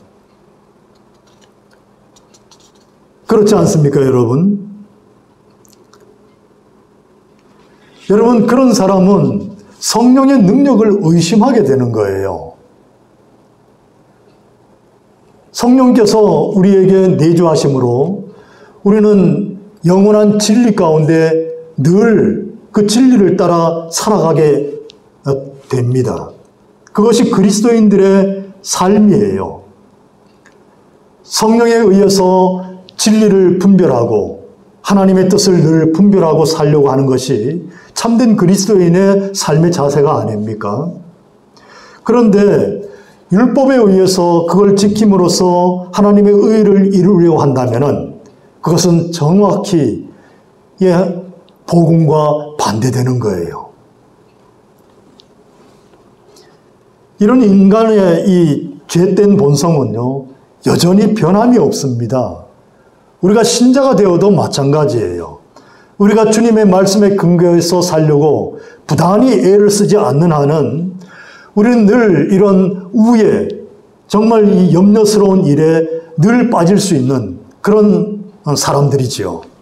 그렇지 않습니까, 여러분? 여러분, 그런 사람은 성령의 능력을 의심하게 되는 거예요. 성령께서 우리에게 내주하심으로 우리는 영원한 진리 가운데 늘 그 진리를 따라 살아가게 됩니다. 그것이 그리스도인들의 삶이에요. 성령에 의해서 진리를 분별하고 하나님의 뜻을 늘 분별하고 살려고 하는 것이 참된 그리스도인의 삶의 자세가 아닙니까? 그런데 율법에 의해서 그걸 지킴으로써 하나님의 의를 이루려고 한다면은 그것은 정확히 복음과 반대되는 거예요. 이런 인간의 이 죄된 본성은요, 여전히 변함이 없습니다. 우리가 신자가 되어도 마찬가지예요. 우리가 주님의 말씀에 근거해서 살려고 부단히 애를 쓰지 않는 한은 우리는 늘 이런 우에, 정말 이 염려스러운 일에 늘 빠질 수 있는 그런 사람들이지요.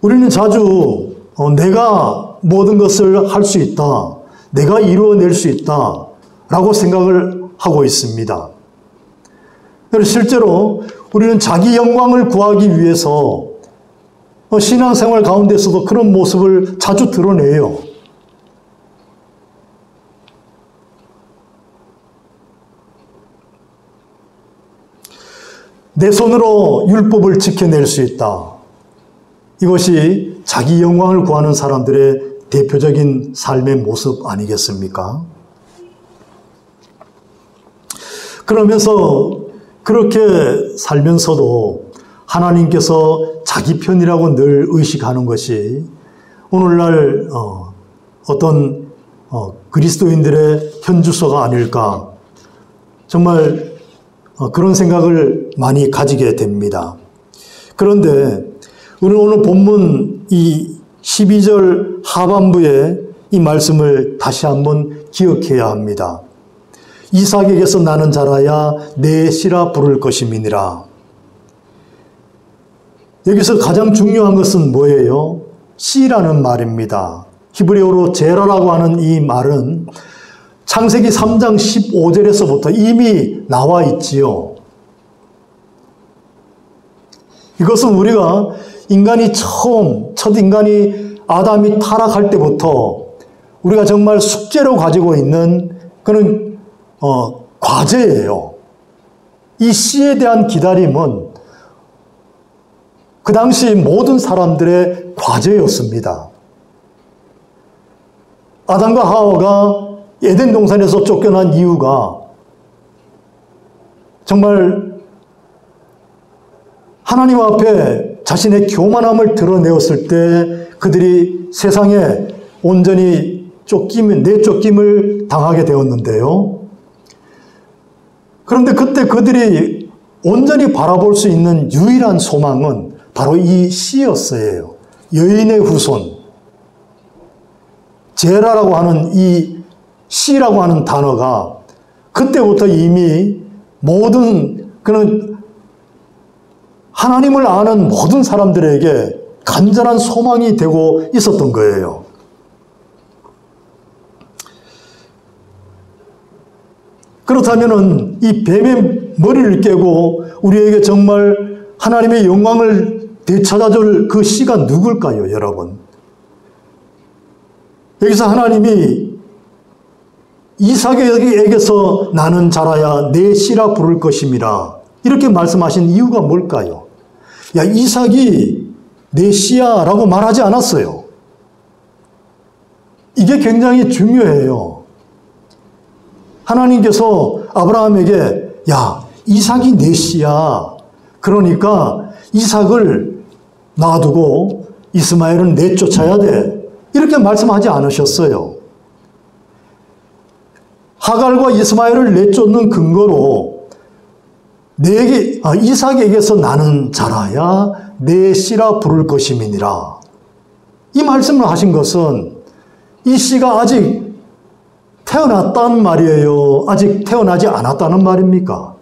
우리는 자주 내가 모든 것을 할 수 있다, 내가 이루어낼 수 있다 라고 생각을 하고 있습니다. 실제로 우리는 자기 영광을 구하기 위해서 신앙생활 가운데서도 그런 모습을 자주 드러내요. 내 손으로 율법을 지켜낼 수 있다. 이것이 자기 영광을 구하는 사람들의 대표적인 삶의 모습 아니겠습니까? 그러면서 그렇게 살면서도 하나님께서 자기 편이라고 늘 의식하는 것이 오늘날 어떤 그리스도인들의 현주소가 아닐까, 정말 그런 생각을 많이 가지게 됩니다. 그런데 우리는 오늘 본문 이 12절 하반부에 이 말씀을 다시 한번 기억해야 합니다. 이삭에게서 나는 자라야 내 씨라 부를 것임이니라. 여기서 가장 중요한 것은 뭐예요? 씨라는 말입니다. 히브리어로 제라라고 하는 이 말은 창세기 3장 15절에서부터 이미 나와 있지요. 이것은 우리가 인간이 첫 인간이 아담이 타락할 때부터 우리가 정말 숙제로 가지고 있는 그런 과제예요. 이 씨에 대한 기다림은 그 당시 모든 사람들의 과제였습니다. 아담과 하와가 에덴 동산에서 쫓겨난 이유가 정말 하나님 앞에 자신의 교만함을 드러내었을 때 그들이 세상에 온전히 내쫓김을 당하게 되었는데요. 그런데 그때 그들이 온전히 바라볼 수 있는 유일한 소망은 바로 이 씨였어요. 여인의 후손. 제라라고 하는 이 씨라고 하는 단어가 그때부터 이미 모든 그런 하나님을 아는 모든 사람들에게 간절한 소망이 되고 있었던 거예요. 그렇다면은 이 뱀의 머리를 깨고 우리에게 정말 하나님의 영광을 되찾아줄 그 씨가 누굴까요, 여러분? 여기서 하나님이 이삭에게서 나는 자라야 내 씨라 부를 것임이라 이렇게 말씀하신 이유가 뭘까요? 야, 이삭이 내 씨야 라고 말하지 않았어요. 이게 굉장히 중요해요. 하나님께서 아브라함에게 야, 이삭이 내 씨야. 그러니까 이삭을 놔두고 이스마엘은 내쫓아야 돼. 이렇게 말씀하지 않으셨어요. 하갈과 이스마엘을 내쫓는 근거로 이삭에게서 나는 자라야 내 씨라 부를 것임이니라. 이 말씀을 하신 것은 이 씨가 아직 태어났다는 말이에요? 아직 태어나지 않았다는 말입니까?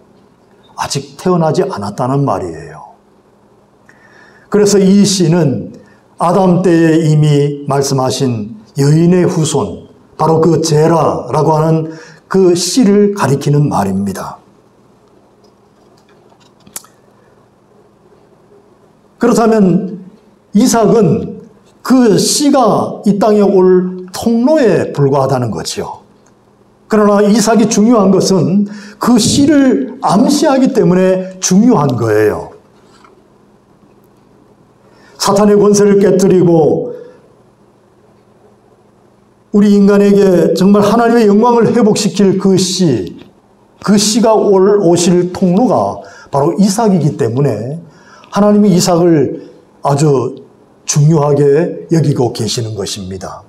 아직 태어나지 않았다는 말이에요. 그래서 이 씨는 아담 때에 이미 말씀하신 여인의 후손, 바로 그 제라라고 하는 그 씨를 가리키는 말입니다. 그렇다면 이삭은 그 씨가 이 땅에 올 통로에 불과하다는 거죠. 그러나 이삭이 중요한 것은 그 씨를 암시하기 때문에 중요한 거예요. 사탄의 권세를 깨뜨리고 우리 인간에게 정말 하나님의 영광을 회복시킬 그 씨가 오실 통로가 바로 이삭이기 때문에 하나님이 이삭을 아주 중요하게 여기고 계시는 것입니다.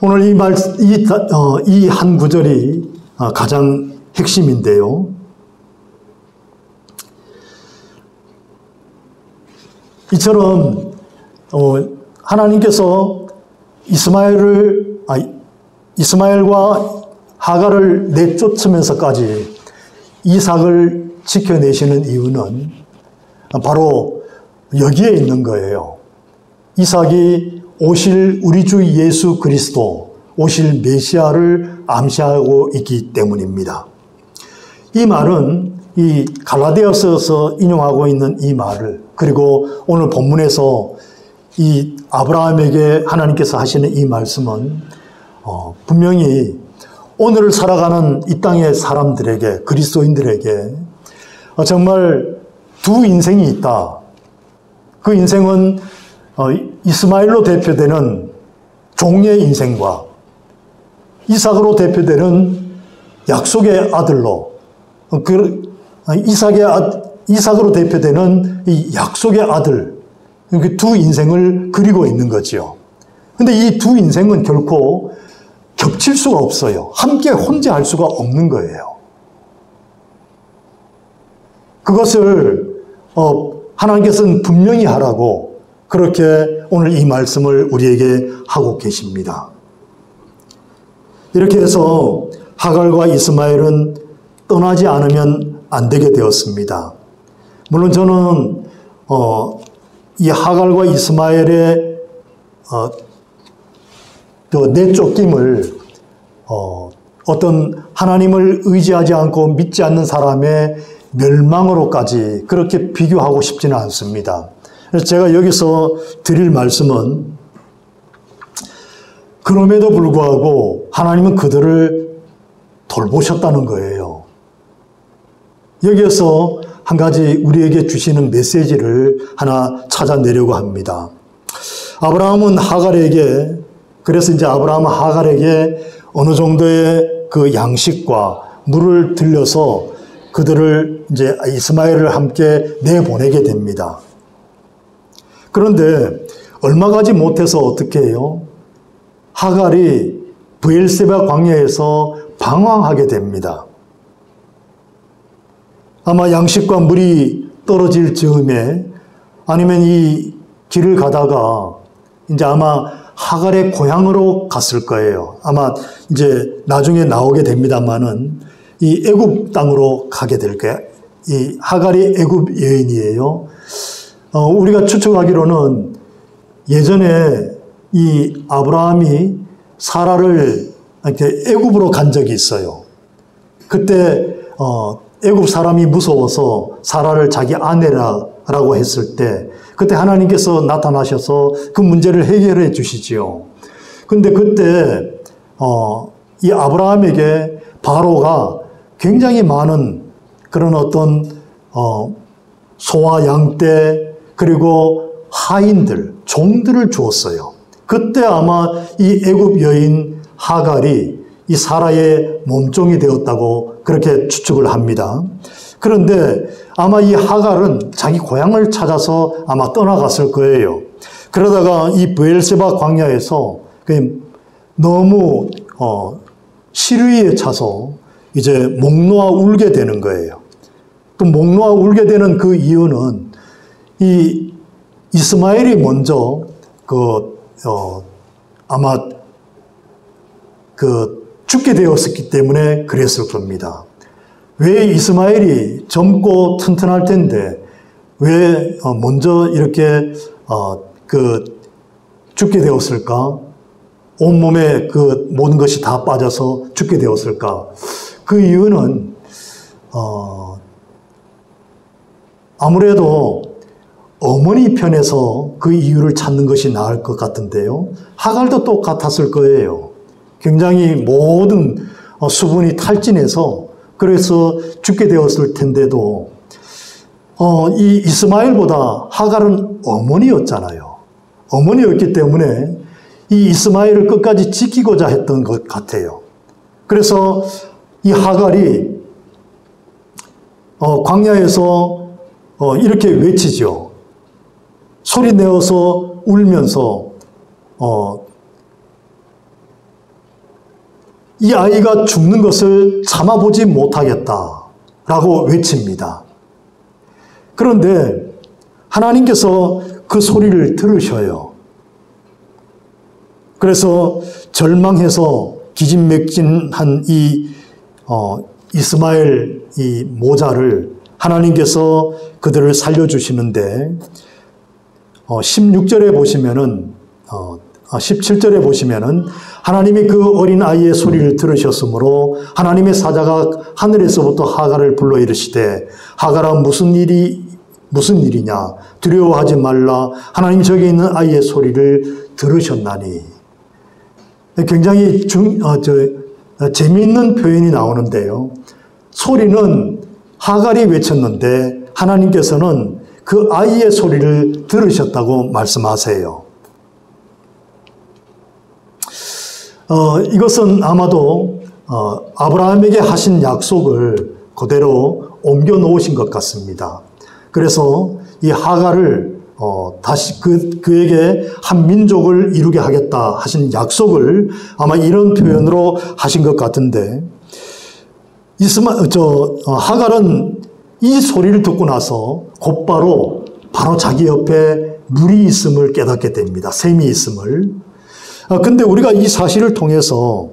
오늘 이 한 구절이 가장 핵심인데요. 이처럼 하나님께서 이스마엘과 하갈을 내쫓으면서까지 이삭을 지켜내시는 이유는 바로 여기에 있는 거예요. 이삭이 오실 우리 주 예수 그리스도, 오실 메시아를 암시하고 있기 때문입니다. 이 말은 이 갈라디아서에서 인용하고 있는 이 말을, 그리고 오늘 본문에서 이 아브라함에게 하나님께서 하시는 이 말씀은 분명히 오늘을 살아가는 이 땅의 사람들에게, 그리스도인들에게 정말 두 인생이 있다. 그 인생은 이스마엘로 대표되는 종의 인생과 이삭으로 대표되는 약속의 아들로 이삭으로 대표되는 이 약속의 아들, 이렇게 두 인생을 그리고 있는 거지요. 근데 이 두 인생은 결코 겹칠 수가 없어요. 함께 혼자 할 수가 없는 거예요. 그것을 하나님께서는 분명히 하라고 그렇게 오늘 이 말씀을 우리에게 하고 계십니다. 이렇게 해서 하갈과 이스마엘은 떠나지 않으면 안 되게 되었습니다. 물론 저는 이 하갈과 이스마엘의 내쫓김을 어떤 하나님을 의지하지 않고 믿지 않는 사람의 멸망으로까지 그렇게 비교하고 싶지는 않습니다. 그래서 제가 여기서 드릴 말씀은 그럼에도 불구하고 하나님은 그들을 돌보셨다는 거예요. 여기에서 한 가지 우리에게 주시는 메시지를 하나 찾아내려고 합니다. 아브라함은 하갈에게, 그래서 이제 아브라함은 하갈에게 어느 정도의 그 양식과 물을 들려서 그들을 이제 이스마엘을 함께 내보내게 됩니다. 그런데 얼마 가지 못해서 어떻게 해요? 하갈이 브엘세바 광야에서 방황하게 됩니다. 아마 양식과 물이 떨어질 즈음에 아니면 이 길을 가다가 이제 아마 하갈의 고향으로 갔을 거예요. 아마 이제 나중에 나오게 됩니다만은 이 애굽 땅으로 가게 될 거예요. 이 하갈이 애굽 여인이에요. 우리가 추측하기로는 예전에 이 아브라함이 사라를 이렇게 애굽으로 간 적이 있어요. 그때 애굽 사람이 무서워서 사라를 자기 아내라고 했을 때 그때 하나님께서 나타나셔서 그 문제를 해결해 주시지요. 근데 그때 이 아브라함에게 바로가 굉장히 많은 그런 어떤 소와 양떼 그리고 하인들, 종들을 주었어요. 그때 아마 이 애굽 여인 하갈이 이 사라의 몸종이 되었다고 그렇게 추측을 합니다. 그런데 아마 이 하갈은 자기 고향을 찾아서 아마 떠나갔을 거예요. 그러다가 이 브엘세바 광야에서 너무 시류에 차서 이제 목 놓아 울게 되는 거예요. 또 목 놓아 울게 되는 그 이유는 이 이스마엘이 먼저 아마 죽게 되었기 때문에 그랬을 겁니다. 왜 이스마엘이 젊고 튼튼할 텐데 왜 먼저 이렇게 죽게 되었을까? 온몸에 그 모든 것이 다 빠져서 죽게 되었을까? 그 이유는 아무래도 어머니 편에서 그 이유를 찾는 것이 나을 것 같은데요. 하갈도 똑같았을 거예요. 굉장히 모든 수분이 탈진해서 그래서 죽게 되었을 텐데도 이 이스마엘보다 하갈은 어머니였잖아요. 어머니였기 때문에 이 이스마엘을 끝까지 지키고자 했던 것 같아요. 그래서 이 하갈이 광야에서 이렇게 외치죠. 소리 내어서 울면서 이 아이가 죽는 것을 참아보지 못하겠다라고 외칩니다. 그런데 하나님께서 그 소리를 들으셔요. 그래서 절망해서 기진맥진한 이 이스마엘 이 모자를 하나님께서 그들을 살려주시는데 16절에 보시면은 17절에 보시면은 하나님이 그 어린 아이의 소리를 들으셨으므로 하나님의 사자가 하늘에서부터 하갈을 불러 이르시되 하갈아 무슨 일이냐 두려워하지 말라 하나님 저기 있는 아이의 소리를 들으셨나니. 굉장히 재미있는 표현이 나오는데요. 소리는 하갈이 외쳤는데 하나님께서는 그 아이의 소리를 들으셨다고 말씀하세요. 이것은 아마도 아브라함에게 하신 약속을 그대로 옮겨 놓으신 것 같습니다. 그래서 이 하갈을 다시 그에게 한 민족을 이루게 하겠다 하신 약속을 아마 이런 표현으로 하신 것 같은데, 하갈은 이 소리를 듣고 나서 곧바로 바로 자기 옆에 물이 있음을 깨닫게 됩니다. 샘이 있음을. 근데 우리가 이 사실을 통해서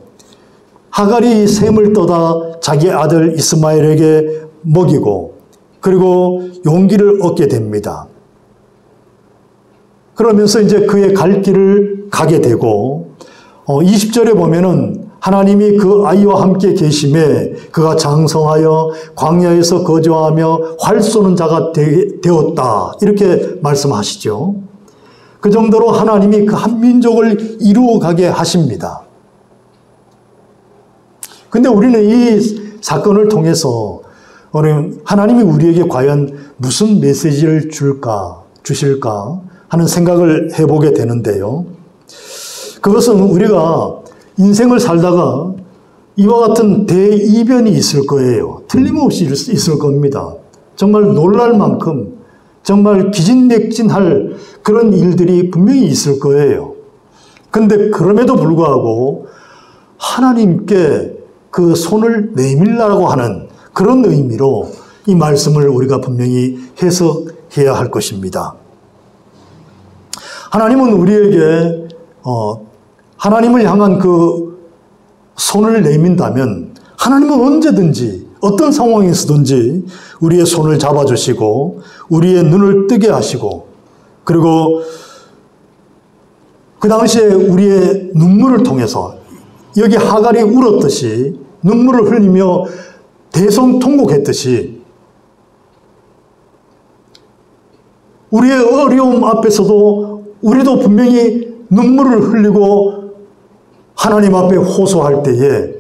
하갈이 샘을 떠다 자기 아들 이스마엘에게 먹이고 그리고 용기를 얻게 됩니다. 그러면서 이제 그의 갈 길을 가게 되고 20절에 보면은 하나님이 그 아이와 함께 계심에 그가 장성하여 광야에서 거주하며 활 쏘는 자가 되었다. 이렇게 말씀하시죠. 그 정도로 하나님이 그 한 민족을 이루어가게 하십니다. 근데 우리는 이 사건을 통해서 하나님이 우리에게 과연 무슨 메시지를 주실까 하는 생각을 해보게 되는데요. 그것은 우리가 인생을 살다가 이와 같은 대이변이 있을 거예요. 틀림없이 있을 겁니다. 정말 놀랄 만큼 정말 기진맥진할 그런 일들이 분명히 있을 거예요. 근데 그럼에도 불구하고 하나님께 그 손을 내밀라고 하는 그런 의미로 이 말씀을 우리가 분명히 해석해야 할 것입니다. 하나님은 우리에게 하나님을 향한 그 손을 내민다면 하나님은 언제든지 어떤 상황에서든지 우리의 손을 잡아주시고 우리의 눈을 뜨게 하시고 그리고 그 당시에 우리의 눈물을 통해서 여기 하갈이 울었듯이 눈물을 흘리며 대성통곡했듯이 우리의 어려움 앞에서도 우리도 분명히 눈물을 흘리고 하나님 앞에 호소할 때에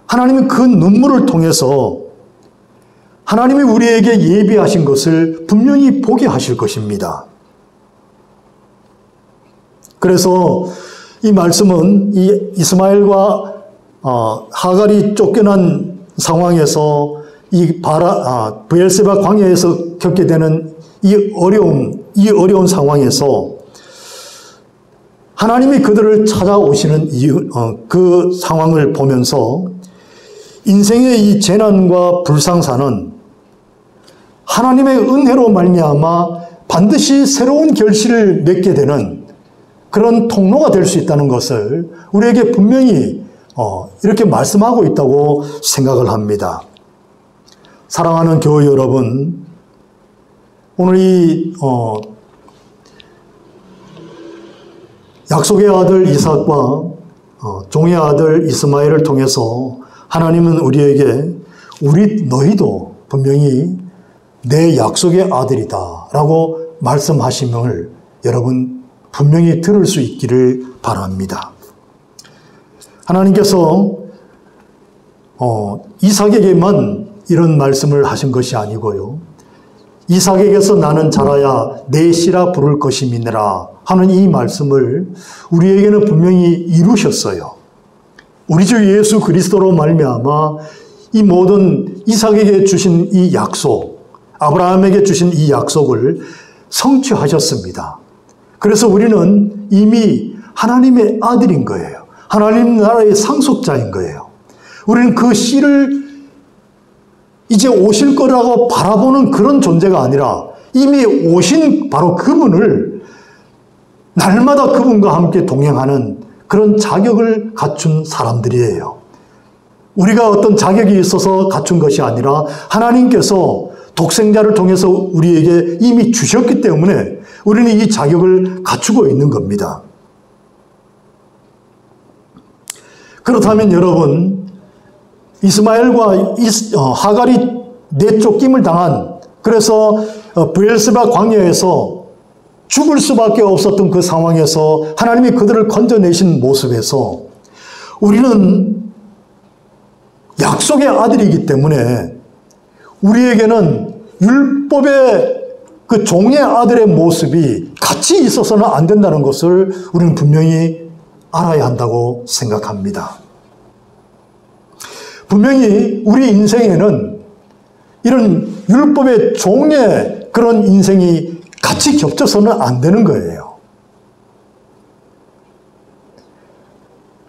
하나님은 그 눈물을 통해서 하나님이 우리에게 예비하신 것을 분명히 보게 하실 것입니다. 그래서 이 말씀은 이 이스마엘과 하갈이 쫓겨난 상황에서 이 브엘세바 광야에서 겪게 되는 이 어려운 상황에서 하나님이 그들을 찾아오시는 그 상황을 보면서 인생의 이 재난과 불상사는 하나님의 은혜로 말미암아 반드시 새로운 결실을 맺게 되는 그런 통로가 될 수 있다는 것을 우리에게 분명히 이렇게 말씀하고 있다고 생각을 합니다. 사랑하는 교회 여러분, 오늘 이 약속의 아들 이삭과 종의 아들 이스마엘을 통해서 하나님은 우리에게 너희도 분명히 내 약속의 아들이다 라고 말씀하심을 여러분 분명히 들을 수 있기를 바랍니다. 하나님께서 이삭에게만 이런 말씀을 하신 것이 아니고요. 이삭에게서 나는 자라야 내 씨라 부를 것임이니라 하는 이 말씀을 우리에게는 분명히 이루셨어요. 우리 주 예수 그리스도로 말미암아 이 모든 이삭에게 주신 이 약속, 아브라함에게 주신 이 약속을 성취하셨습니다. 그래서 우리는 이미 하나님의 아들인 거예요. 하나님 나라의 상속자인 거예요. 우리는 그 씨를 이제 오실 거라고 바라보는 그런 존재가 아니라 이미 오신 바로 그분을 날마다 그분과 함께 동행하는 그런 자격을 갖춘 사람들이에요. 우리가 어떤 자격이 있어서 갖춘 것이 아니라 하나님께서 독생자를 통해서 우리에게 이미 주셨기 때문에 우리는 이 자격을 갖추고 있는 겁니다. 그렇다면 여러분, 이스마엘과 하갈이 내쫓김을 당한, 그래서 브엘세바 광야에서 죽을 수밖에 없었던 그 상황에서 하나님이 그들을 건져내신 모습에서 우리는 약속의 아들이기 때문에 우리에게는 율법의 그 종의 아들의 모습이 같이 있어서는 안 된다는 것을 우리는 분명히 알아야 한다고 생각합니다. 분명히 우리 인생에는 이런 율법의 종의 그런 인생이 같이 겹쳐서는 안 되는 거예요.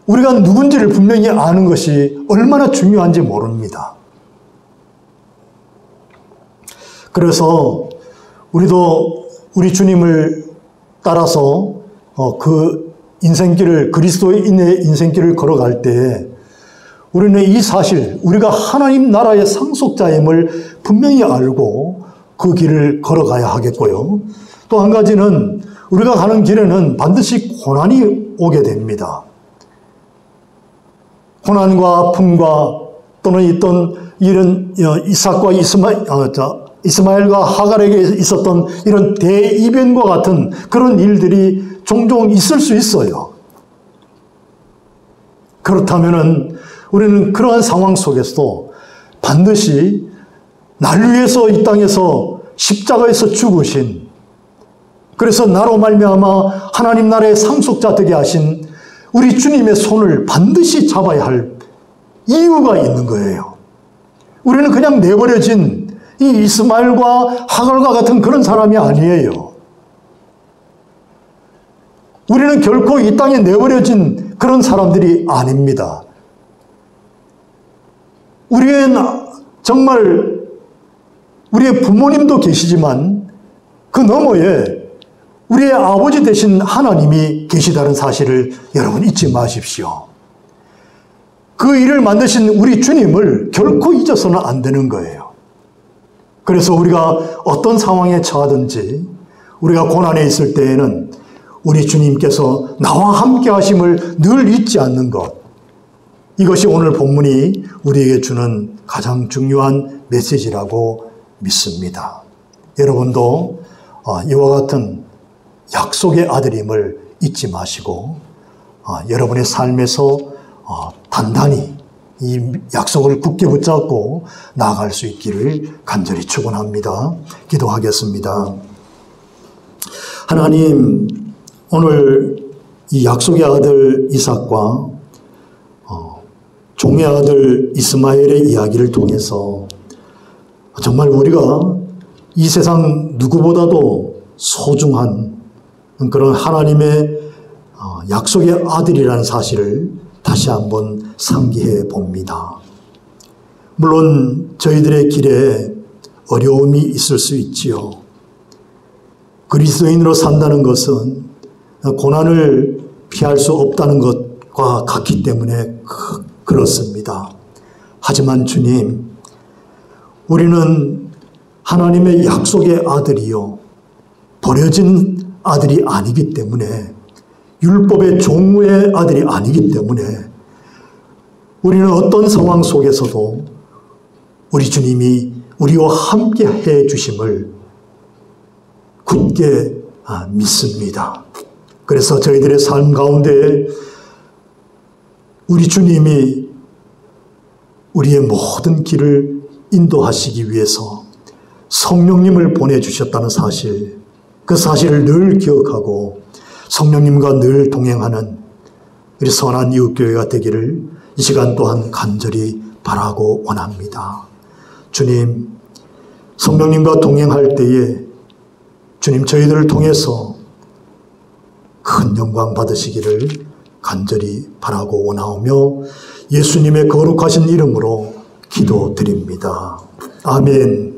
우리가 누군지를 분명히 아는 것이 얼마나 중요한지 모릅니다. 그래서 우리도 우리 주님을 따라서 그 인생길을, 그리스도인의 인생길을 걸어갈 때 우리는 이 사실, 우리가 하나님 나라의 상속자임을 분명히 알고 그 길을 걸어가야 하겠고요. 또 한 가지는 우리가 가는 길에는 반드시 고난이 오게 됩니다. 고난과 아픔과 또는 이런 이삭과 이스마엘과 하갈에게 있었던 이런 대이변과 같은 그런 일들이 종종 있을 수 있어요. 그렇다면은 우리는 그러한 상황 속에서도 반드시 나를 위해서 이 땅에서 십자가에서 죽으신, 그래서 나로 말미암아 하나님 나라의 상속자 되게 하신 우리 주님의 손을 반드시 잡아야 할 이유가 있는 거예요. 우리는 그냥 내버려진 이 이스마엘과 하갈과 같은 그런 사람이 아니에요. 우리는 결코 이 땅에 내버려진 그런 사람들이 아닙니다. 우리의 정말 우리의 부모님도 계시지만 그 너머에 우리의 아버지 되신 하나님이 계시다는 사실을 여러분 잊지 마십시오. 그 일을 만드신 우리 주님을 결코 잊어서는 안 되는 거예요. 그래서 우리가 어떤 상황에 처하든지 우리가 고난에 있을 때에는 우리 주님께서 나와 함께 하심을 늘 잊지 않는 것, 이것이 오늘 본문이 우리에게 주는 가장 중요한 메시지라고 믿습니다. 여러분도 이와 같은 약속의 아들임을 잊지 마시고 여러분의 삶에서 단단히 이 약속을 굳게 붙잡고 나아갈 수 있기를 간절히 축원합니다. 기도하겠습니다. 하나님, 오늘 이 약속의 아들 이삭과 종의 아들 이스마엘의 이야기를 통해서 정말 우리가 이 세상 누구보다도 소중한 그런 하나님의 약속의 아들이라는 사실을 다시 한번 상기해 봅니다. 물론 저희들의 길에 어려움이 있을 수 있지요. 그리스도인으로 산다는 것은 고난을 피할 수 없다는 것과 같기 때문에 그렇습니다. 하지만 주님, 우리는 하나님의 약속의 아들이요, 버려진 아들이 아니기 때문에, 율법의 종의 아들이 아니기 때문에 우리는 어떤 상황 속에서도 우리 주님이 우리와 함께 해 주심을 굳게 믿습니다. 그래서 저희들의 삶 가운데 우리 주님이 우리의 모든 길을 인도하시기 위해서 성령님을 보내주셨다는 사실, 그 사실을 늘 기억하고 성령님과 늘 동행하는 우리 선한 이웃교회가 되기를 이 시간 또한 간절히 바라고 원합니다. 주님, 성령님과 동행할 때에 주님 저희들을 통해서 큰 영광 받으시기를 간절히 바라고 원하오며 예수님의 거룩하신 이름으로 기도드립니다. 아멘.